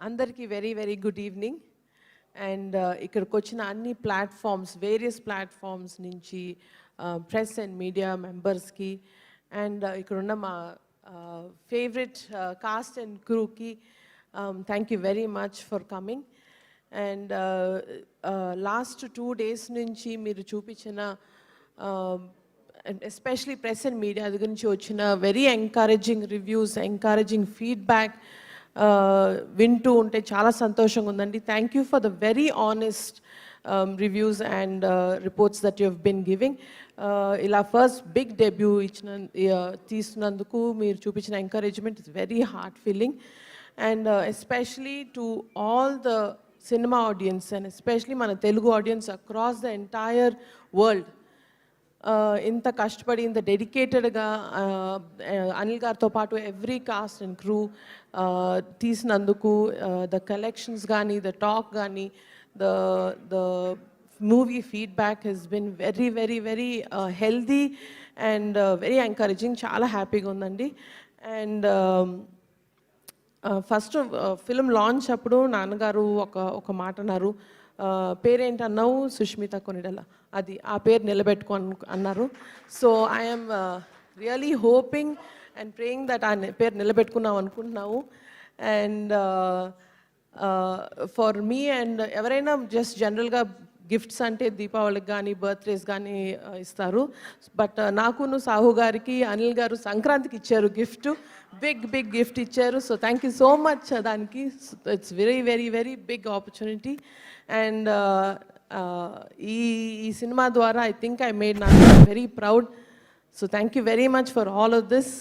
అందరికీ very very good evening. And ఇక్కడికి వచ్చిన అన్ని ప్లాట్ఫామ్స్, వేరియస్ ప్లాట్ఫామ్స్ నుంచి ప్రెస్ అండ్ మీడియా మెంబర్స్కి అండ్ ఇక్కడున్న మా ఫేవరెట్ కాస్ట్ అండ్ క్రూకి thank you very much for coming. And last 2 days నుంచి మీరు చూపించిన ఎస్పెషలీ ప్రెస్ అండ్ మీడియా గురించి వచ్చిన very encouraging reviews, encouraging feedback వింటూ ఉంటే చాలా సంతోషంగా ఉందండి. Thank you for the very honest reviews and reports that you have been giving. ఇలా ఫస్ట్ బిగ్ డెబ్యూ తీస్తున్నందుకు మీరు చూపించిన encouragement is very heart feeling. And especially to all the cinema audience and especially మన Telugu audience across the entire world, ఇంత కష్టపడి ఇంత డెడికేటెడ్గా అనిల్ గారితో పాటు ఎవ్రీ కాస్ట్ అండ్ క్రూ తీసినందుకు ద కలెక్షన్స్ కానీ, ద టాక్ కానీ, the movie feedback has been very very very healthy and very encouraging. చాలా హ్యాపీగా ఉందండి. అండ్ ఫస్ట్ ఫిల్మ్ లాంచ్ అప్పుడు నాన్నగారు ఒక మాట అన్నారు, పేరేంటన్నావు, సుష్మిత కొనిడల, అది ఆ పేరు నిలబెట్టుకో అన్నారు. So I'm really hoping and praying that ఆ పేరు నిలబెట్టుకున్నాం అనుకుంటున్నాము. అండ్ ఫర్ మీ అండ్ ఎవరైనా జస్ట్ జనరల్గా గిఫ్ట్స్ అంటే దీపావళికి కానీ బర్త్డేస్ కానీ ఇస్తారు. బట్ నాకును సాహు గారికి అనిల్ గారు సంక్రాంతికి ఇచ్చారు గిఫ్ట్, బిగ్ గిఫ్ట్ ఇచ్చారు. So thank you so much దానికి. It's very very very big opportunity. And ఈ సినిమా ద్వారా ఐ థింక్ ఐ మేడ్ నాకు very proud. So thank you very much for all of this.